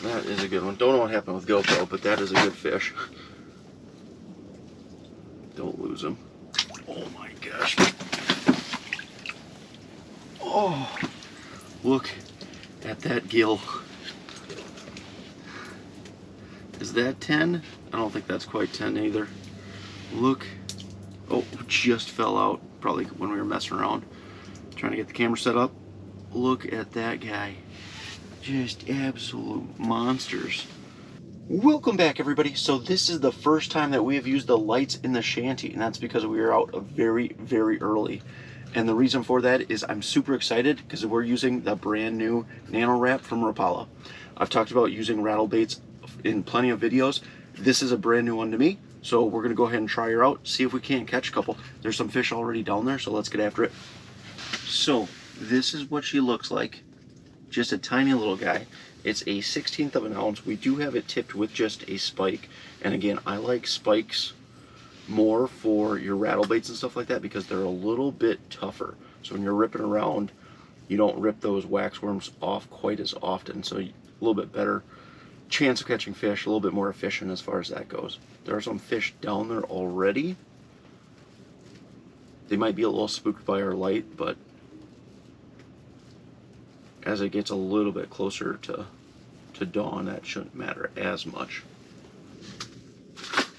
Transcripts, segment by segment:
That is a good one. Don't know what happened with GoPro, but that is a good fish. Don't lose him. Oh my gosh. Oh, look at that gill. Is that 10? I don't think that's quite 10 either. Look. Oh, just fell out. Probably when we were messing around trying to get the camera set up. Look at that guy. Just absolute monsters. Welcome back, everybody. So this is the first time that we have used the lights in the shanty, and that's because we were out very, very early. And the reason for that is I'm super excited because we're using the brand new Nano Rap from Rapala. I've talked about using rattle baits in plenty of videos. This is a brand new one to me, so we're gonna go ahead and try her out, see if we can't catch a couple. There's some fish already down there, so let's get after it. So this is what she looks like. Just a tiny little guy. It's a 1/16 of an ounce. We do have it tipped with just a spike. And again, I like spikes more for your rattle baits and stuff like that because they're a little bit tougher. So when you're ripping around, you don't rip those wax worms off quite as often. So a little bit better chance of catching fish, a little bit more efficient as far as that goes. There are some fish down there already. They might be a little spooked by our light, but as it gets a little bit closer to dawn, that shouldn't matter as much.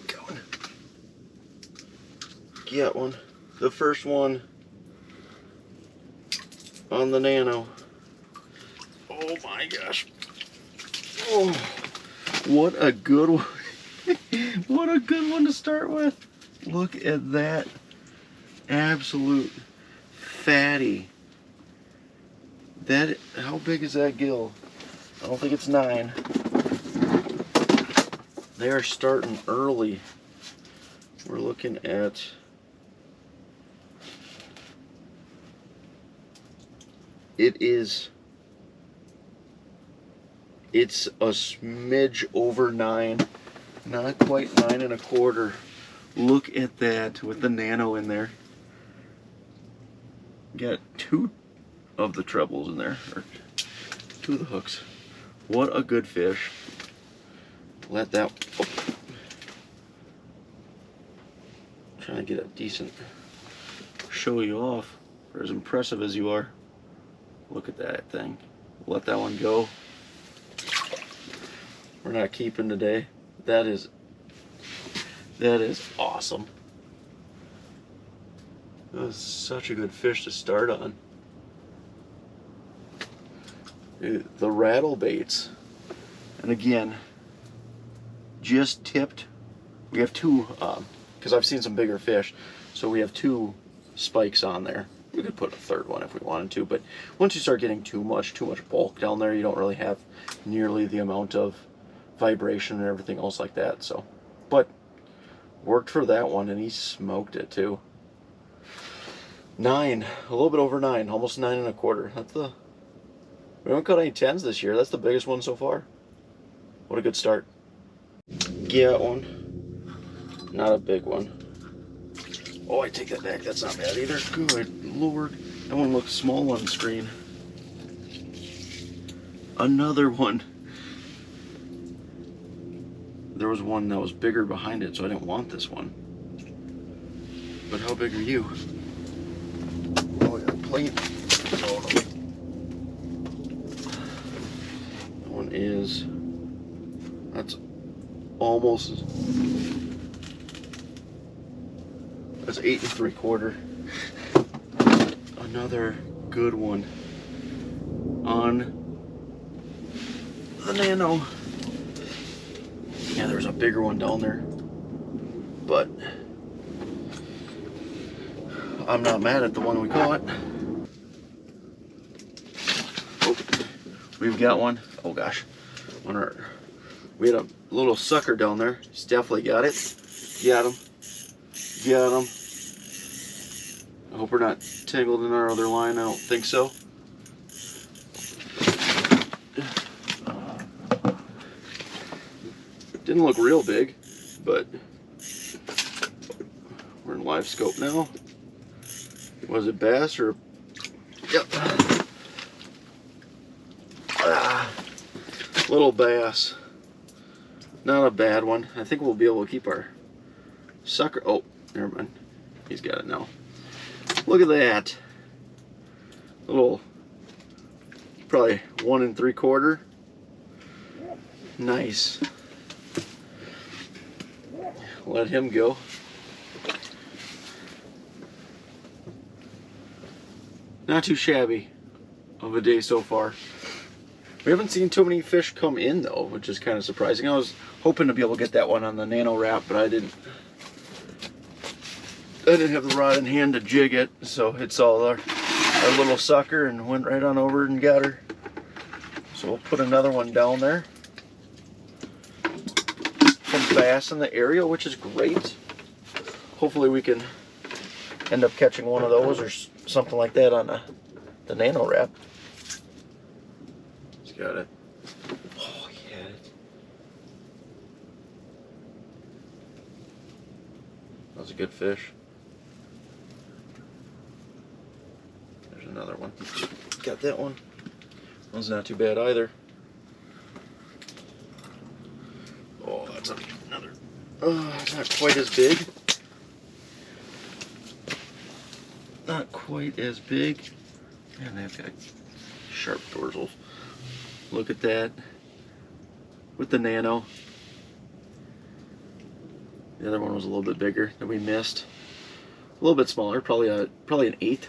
Going. Get one. The first one on the Nano. Oh my gosh. Oh, what a good one. What a good one to start with. Look at that absolute fatty. That, how big is that gill? I don't think it's 9. They are starting early. We're looking at it's a smidge over 9, not quite 9 1/4. Look at that with the Nano in there. Got 2 of the trebles in there, or 2 of the hooks. What a good fish. Let that, oh. Trying to get a decent show you off for as impressive as you are. Look at that thing. Let that one go. We're not keeping today. That is awesome. That was such a good fish to start on. The rattle baits, and again, just tipped. We have 2, because I've seen some bigger fish, so we have 2 spikes on there. We could put a 3rd one if we wanted to, but once you start getting too much bulk down there, you don't really have nearly the amount of vibration and everything else like that. So, but worked for that one, and he smoked it too. 9, a little bit over 9, almost 9 1/4. That's the, we haven't caught any 10s this year. That's the biggest one so far. What a good start. Get one. Not a big one. Oh, I take that back. That's not bad either. Good Lord. That one looks small on screen. Another one. There was one that was bigger behind it, so I didn't want this one. But how big are you? Oh, I got a plate. Oh, no. Is that's almost, that's 8 3/4. Another good one on the Nano. Yeah, there's a bigger one down there, but I'm not mad at the one we caught. Oh, we've got one. Oh gosh, we had a little sucker down there. He's definitely got it. Got him. Got him. I hope we're not tangled in our other line. I don't think so. Didn't look real big, but we're in live scope now. Was it bass or? Yep. Little bass. Not a bad one. I think we'll be able to keep our sucker. Oh, never mind. He's got it now. Look at that. Little, probably 1 3/4. Nice. Let him go. Not too shabby of a day so far. We haven't seen too many fish come in though, which is kind of surprising. I was hoping to be able to get that one on the Nano Rap, but I didn't have the rod in hand to jig it, so it's all our little sucker, and went right on over and got her. So we'll put another one down there. Some bass in the area, which is great. Hopefully we can end up catching one of those or something like that on the Nano Rap. He's got it. Oh, he had it. That was a good fish. There's another one. Got that one. That one's not too bad either. Oh, that's another. Not quite as big. Not quite as big. Man, they've got sharp dorsals. Look at that. With the Nano. The other one was a little bit bigger that we missed. A little bit smaller, probably an 1/8.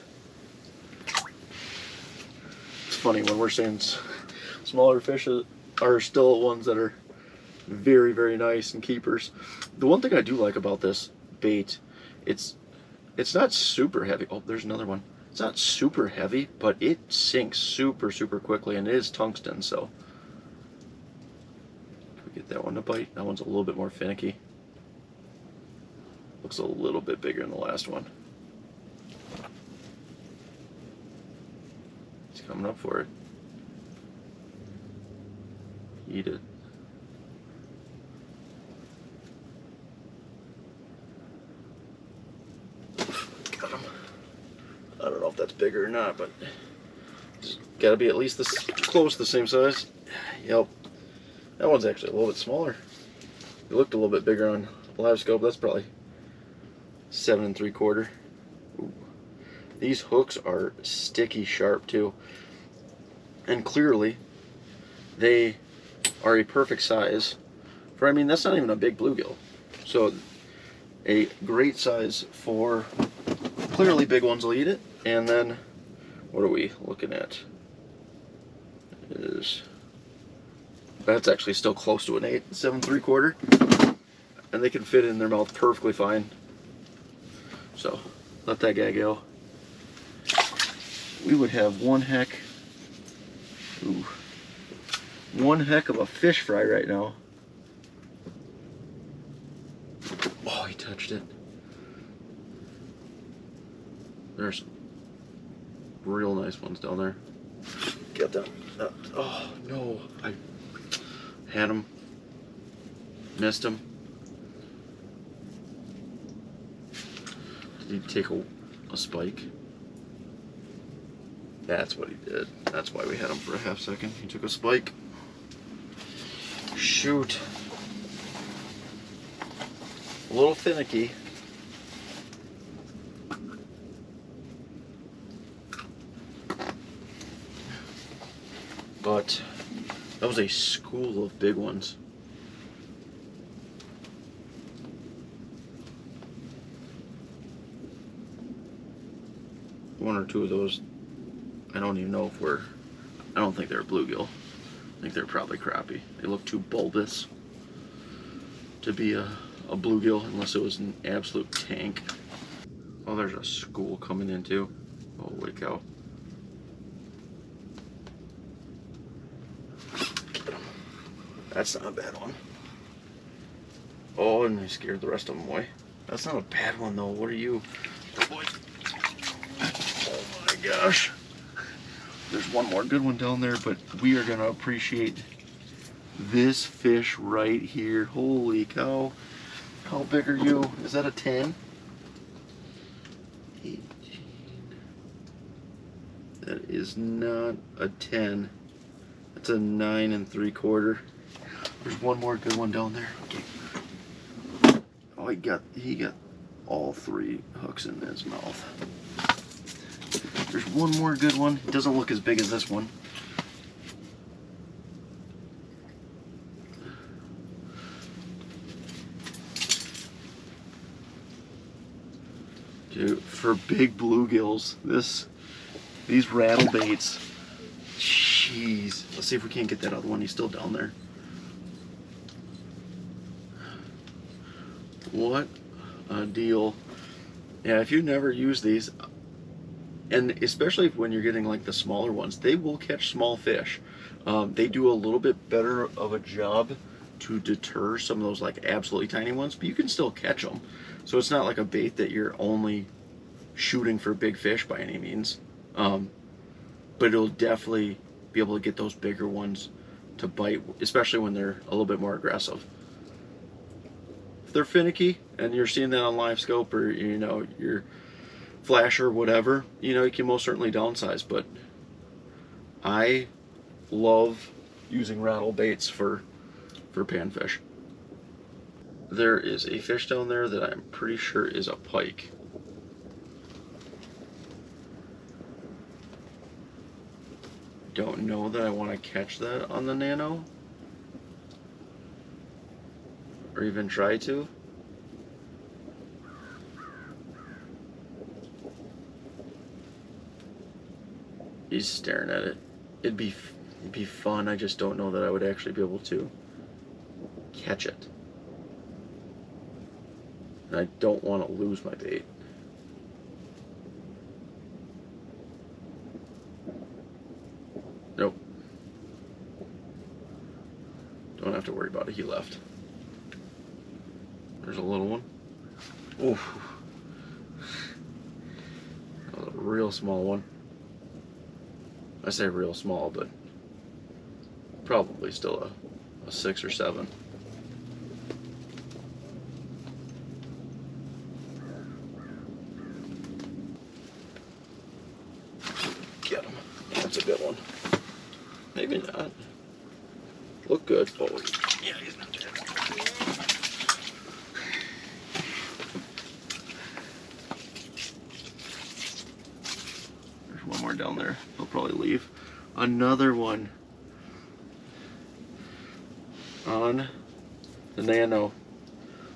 It's funny when we're saying smaller fish are still ones that are very, very nice and keepers. The one thing I do like about this bait, it's not super heavy. Oh, there's another one. It's not super heavy, but it sinks super, super quickly, and it is tungsten, so. Can we get that one to bite? That one's a little bit more finicky. Looks a little bit bigger than the last one. He's coming up for it. Eat it. Got him. I don't know if that's bigger or not, but it's got to be at least this close to the same size. Yep. That one's actually a little bit smaller. It looked a little bit bigger on live scope. That's probably 7 3/4. Ooh. These hooks are sticky sharp too, and clearly they are a perfect size for, I mean, that's not even a big bluegill, so a great size for, clearly big ones will eat it. And then what are we looking at? That's actually still close to an 8, 7 3/4, and they can fit in their mouth perfectly fine. So let that guy go. We would have one heck of a fish fry right now. Oh, he touched it. There's real nice ones down there. Get them. Oh no, I had him. Missed him. Did he take a spike? That's what he did. That's why we had him for a half second. He took a spike. Shoot. A little finicky. But that was a school of big ones. One or two of those, I don't even know if I don't think they're bluegill. I think they're probably crappie. They look too bulbous to be a bluegill unless it was an absolute tank. Oh, there's a school coming in too. Holy cow. That's not a bad one. Oh, and they scared the rest of them away. That's not a bad one though. What are you? Oh boy. Oh my gosh. There's one more good one down there, but we are gonna appreciate this fish right here. Holy cow. How big are you? Is that a 10? 18. That is not a 10. It's a 9 3/4. There's one more good one down there. Okay. Oh, he got all 3 hooks in his mouth. There's one more good one. It doesn't look as big as this one. Dude, for big bluegills, these rattle baits. Jeez. Let's see if we can't get that other one. He's still down there. What a deal. Yeah, if you've never used these, and especially when you're getting like the smaller ones, they will catch small fish. They do a little bit better of a job to deter some of those like absolutely tiny ones, but you can still catch them. So it's not like a bait that you're only shooting for big fish by any means. But it'll definitely be able to get those bigger ones to bite, especially when they're a little bit more aggressive. If they're finicky and you're seeing that on live scope, or you know, your flash or whatever, you know, you can most certainly downsize. But I love using rattle baits for panfish. There is a fish down there that I'm pretty sure is a pike. Don't know that I want to catch that on the Nano, or even try to. He's staring at it. It'd be fun. I just don't know that I would actually be able to catch it. And I don't want to lose my bait. Nope. Don't have to worry about it. He left. There's a little one. Oof. That was a real small one. I say real small, but probably still a 6 or 7. Get him. That's a good one. Maybe not. Look good. Oh, yeah, he's not dead. There's one more down there. He'll probably leave. Another one on the Nano.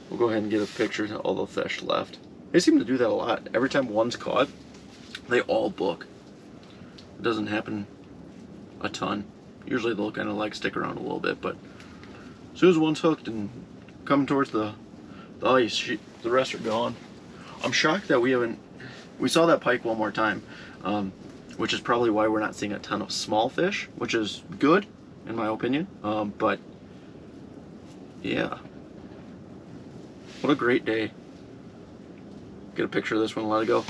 We'll go ahead and get a picture of all the fish left. They seem to do that a lot. Every time one's caught, they all book. It doesn't happen a ton. Usually they'll kind of like stick around a little bit, but as soon as one's hooked and coming towards the ice, the rest are gone. I'm shocked that we saw that pike one more time, which is probably why we're not seeing a ton of small fish, which is good in my opinion. But yeah, what a great day. Get a picture of this one and let it go.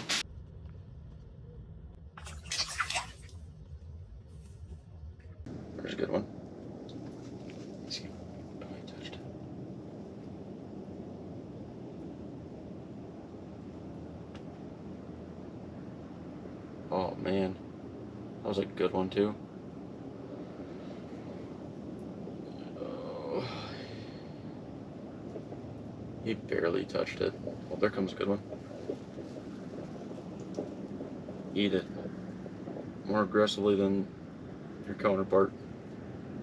There's a good one. Let's see. Oh, I touched it. Oh man, that was a good one too. Oh. He barely touched it. Oh, there comes a good one. Eat it more aggressively than your counterpart.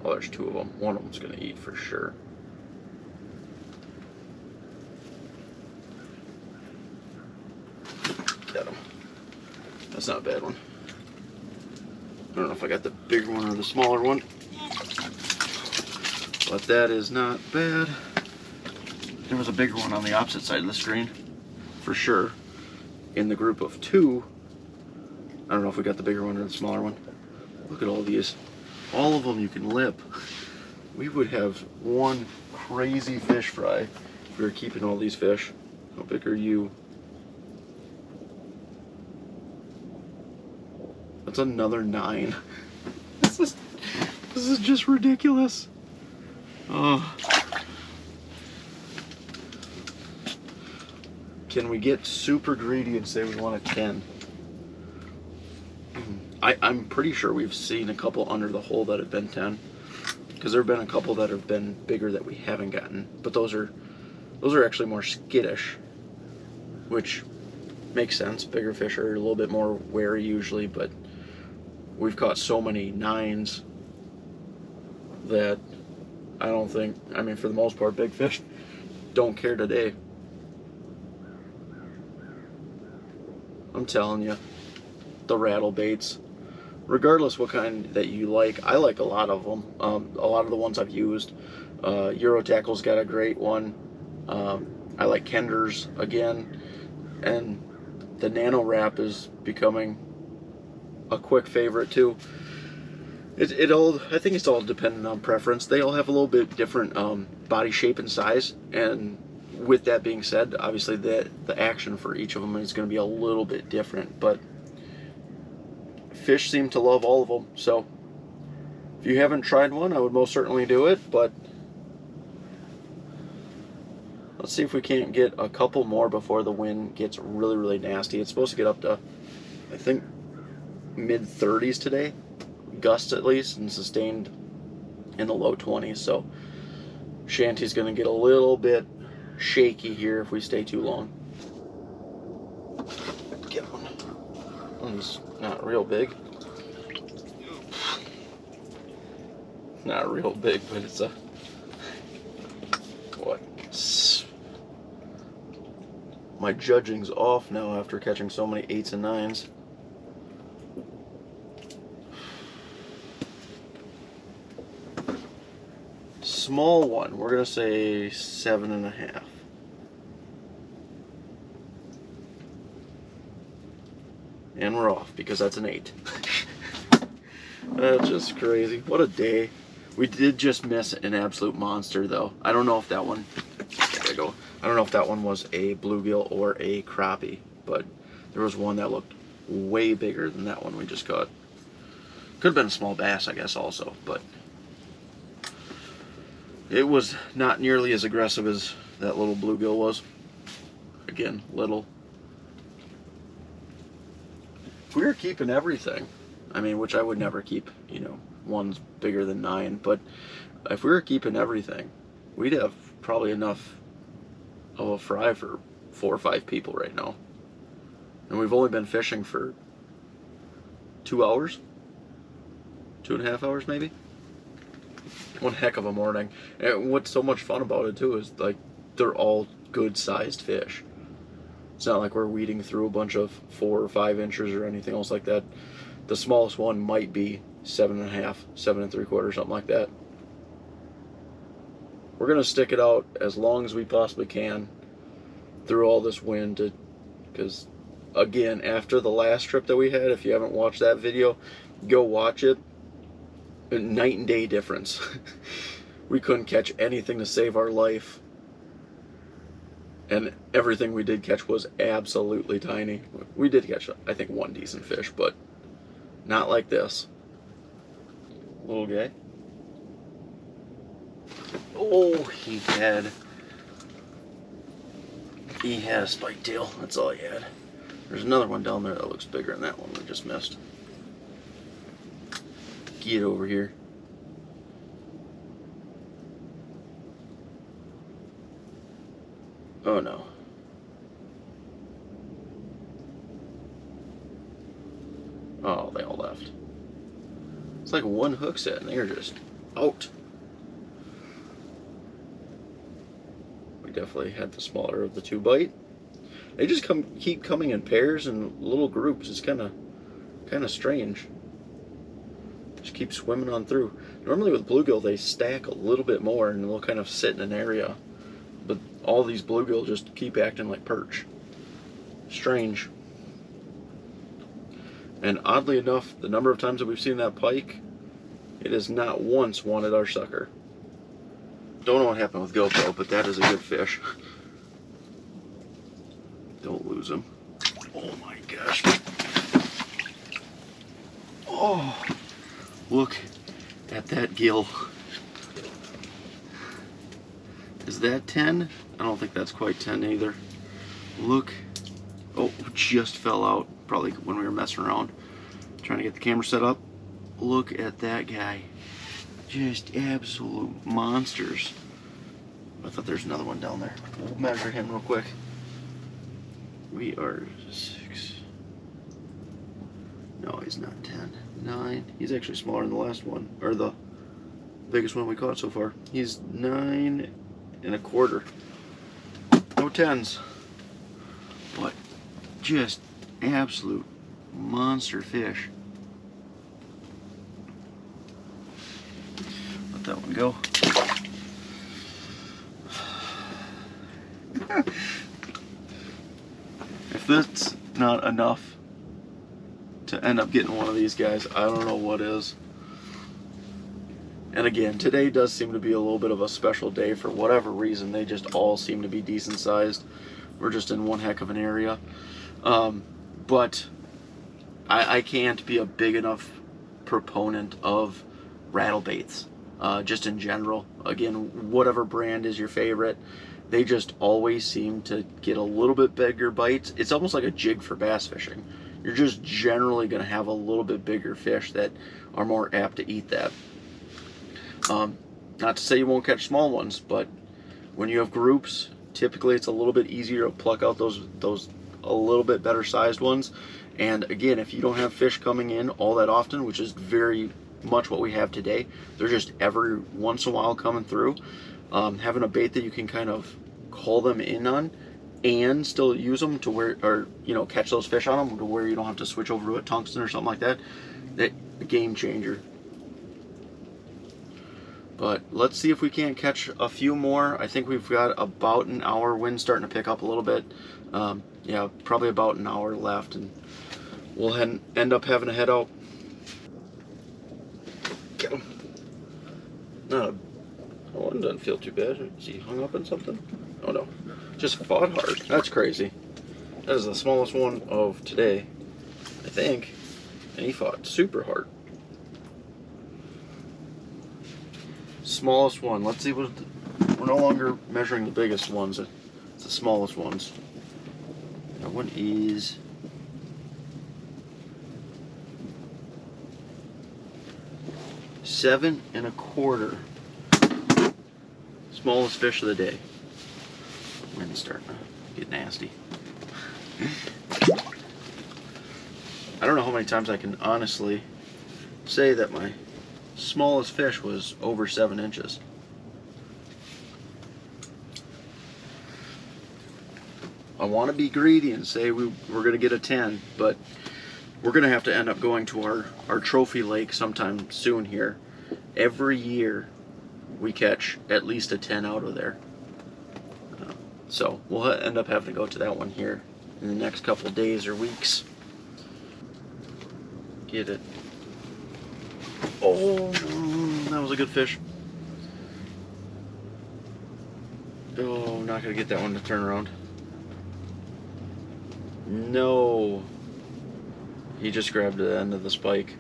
Oh, there's 2 of them. One of them's gonna eat for sure. Got him. That's not a bad one. I don't know if I got the bigger one or the smaller one, but that is not bad. There was a bigger one on the opposite side of the screen, for sure. In the group of 2, I don't know if we got the bigger one or the smaller one. Look at all these. All of them you can lip. We would have one crazy fish fry if we were keeping all these fish. How big are you? That's another 9. This is just ridiculous. Oh. Can we get super greedy and say we want a 10? I'm pretty sure we've seen a couple under the hole that have been 10, because there have been a couple that have been bigger that we haven't gotten, but those are actually more skittish, which makes sense. Bigger fish are a little bit more wary usually, but we've caught so many 9s that I don't think, I mean, for the most part, big fish don't care today. I'm telling you, the rattle baits, regardless what kind that you like, I like a lot of them. A lot of the ones I've used. Euro Tackle's got a great one. I like Kender's again, and the Nano Rap is becoming a quick favorite too. It all, I think it's all dependent on preference. They all have a little bit different body shape and size, and with that being said, obviously the action for each of them is going to be a little bit different, but fish seem to love all of them. So if you haven't tried one, I would most certainly do it, but let's see if we can't get a couple more before the wind gets really, really nasty. It's supposed to get up to, I think, mid-30s today, gusts at least, and sustained in the low 20s. So shanty's going to get a little bit shaky here if we stay too long. Get one. One's not real big. Not real big, but it's a, what? My judging's off now after catching so many 8s and 9s. Small one, we're gonna say 7.5. And we're off because that's an 8. That's just crazy. What a day. We did just miss an absolute monster though. I don't know if that one, there we go. I don't know if that one was a bluegill or a crappie, but there was one that looked way bigger than that one we just caught. Could have been a small bass, I guess, also, but it was not nearly as aggressive as that little bluegill was. Again, little. If we were keeping everything, I mean, which I would never keep, you know, ones bigger than 9, but if we were keeping everything, we'd have probably enough of a fry for 4 or 5 people right now. And we've only been fishing for 2 hours? 2.5 hours maybe? One heck of a morning. And what's so much fun about it too is, like, they're all good sized fish. It's not like we're weeding through a bunch of 4 or 5 inches or anything else like that. The smallest one might be 7.5, 7 3/4, something like that. We're gonna stick it out as long as we possibly can through all this wind, because again, after the last trip that we had, if you haven't watched that video, go watch it. A night and day difference. We couldn't catch anything to save our life, and everything we did catch was absolutely tiny. We did catch, I think, 1 decent fish, but not like this. Little guy. Oh, he had a spike tail. That's all he had. There's another one down there that looks bigger than that one we just missed. Get over here. Oh no. Oh, they all left. It's like one hook set and they're just out. We definitely had the smaller of the 2 bite. They just keep coming in pairs and little groups. It's kind of strange. Just keep swimming on through. Normally with bluegill they stack a little bit more and they'll kind of sit in an area, but all these bluegill just keep acting like perch. Strange. And oddly enough, the number of times that we've seen that pike, it has not once wanted our sucker. Don't know what happened with GoPro, but that is a good fish. Don't lose him. Oh my gosh. Oh, look at that gill. Is that 10? I don't think that's quite 10 either. Look. Oh, just fell out probably when we were messing around. Trying Trying to get the camera set up. Look at that guy. Just absolute monsters. I thought there's another one down there. We'll measure him real quick. We are 6. No, he's not 10. 9. He's actually smaller than the last one, or the biggest one we caught so far. He's 9 1/4. No 10s. But just absolute monster fish. Let that one go. If that's not enough to end up getting one of these guys, I don't know what is. And again, today does seem to be a little bit of a special day for whatever reason. They just all seem to be decent sized. We're just in one heck of an area. But I can't be a big enough proponent of rattle baits, just in general. Again, whatever brand is your favorite, they just always seem to get a little bit bigger bites. It's almost like a jig for bass fishing. You're just generally going to have a little bit bigger fish that are more apt to eat that. Not to say you won't catch small ones, but when you have groups, typically it's a little bit easier to pluck out those a little bit better sized ones. And again, if you don't have fish coming in all that often, which is very much what we have today, they're just every once in a while coming through. Having a bait that you can kind of call them in on and still use them to where, or you know, catch those fish on them to where you don't have to switch over to a tungsten or something like that. That a game changer. But let's see if we can't catch a few more. I think we've got about an hour. Wind's starting to pick up a little bit. Yeah, probably about an hour left, and we'll end up having to head out. Get him. That one doesn't feel too bad. Is he hung up on something? Oh no, just fought hard. That's crazy. That is the smallest one of today, I think, and he fought super hard. Smallest one. Let's see what. We're no longer measuring the biggest ones. It's the smallest ones. That one is 7 1/4. Smallest fish of the day. Wind's starting to get nasty. I don't know how many times I can honestly say that my smallest fish was over 7 inches. I want to be greedy and say we're going to get a 10, but we're going to have to end up going to our trophy lake sometime soon here. Every year we catch at least a 10 out of there. So we'll end up having to go to that one here in the next couple of days or weeks. Get it. Oh, that was a good fish. Oh, not going to get that one to turn around. No. He just grabbed the end of the spike.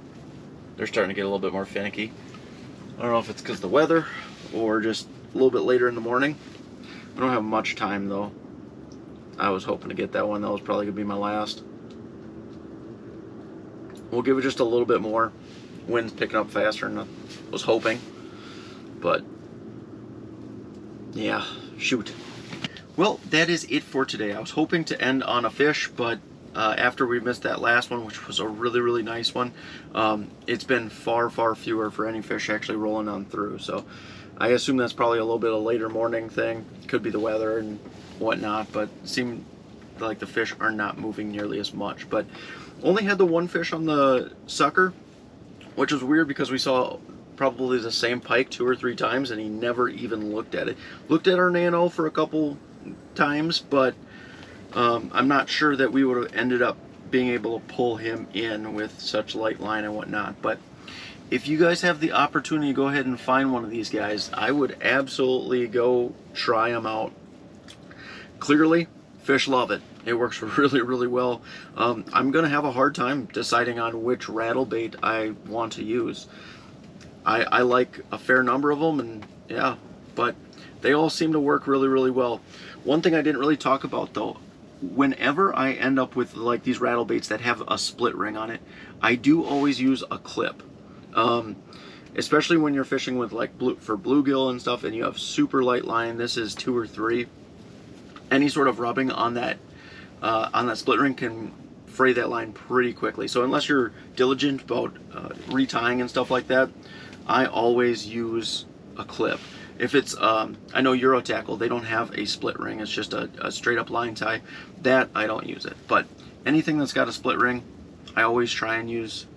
They're starting to get a little bit more finicky. I don't know if it's because of the weather or just a little bit later in the morning. I don't have much time though. I was hoping to get that one. That was probably going to be my last. We'll give it just a little bit more. Wind's picking up faster than I was hoping. But yeah, shoot. Well, that is it for today. I was hoping to end on a fish, but after we missed that last one, which was a really, really nice one, it's been far, far fewer for any fish actually rolling on through. So I assume that's probably a little bit of a later morning thing. Could be the weather and whatnot, but it seemed like the fish are not moving nearly as much. But only had the one fish on the sucker, which was weird because we saw probably the same pike 2 or 3 times and he never even looked at it. Looked at our Nano for a couple times, but I'm not sure that we would have ended up being able to pull him in with such light line and whatnot. But if you guys have the opportunity to go ahead and find one of these guys, I would absolutely go try them out. Clearly, fish love it. It works really, really well. I'm going to have a hard time deciding on which rattle bait I want to use. I like a fair number of them, and yeah, but they all seem to work really, really well. One thing I didn't really talk about though, whenever I end up with like these rattle baits that have a split ring on it, I do always use a clip. Especially when you're fishing with like for bluegill and stuff, and you have super light line. This is 2 or 3. Any sort of rubbing on that split ring can fray that line pretty quickly. So unless you're diligent about retying and stuff like that, I always use a clip. If it's, I know Euro Tackle, they don't have a split ring. It's just a straight up line tie. That, I don't use it. But anything that's got a split ring, I always try and use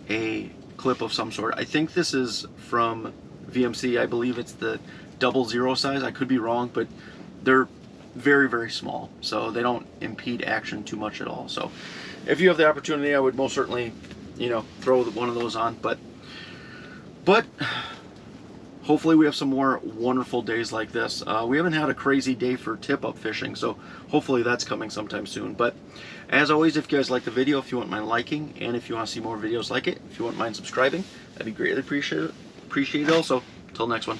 a clip of some sort. I think this is from VMC. I believe it's the 00 size. I could be wrong, but they're very, very small. So they don't impede action too much at all. So if you have the opportunity, I would most certainly, you know, throw one of those on. But hopefully we have some more wonderful days like this. We haven't had a crazy day for tip-up fishing, so hopefully that's coming sometime soon. But as always, if you guys like the video, if you wouldn't mind liking, and if you want to see more videos like it, if you wouldn't mind subscribing, that'd be greatly appreciated also. Till next one.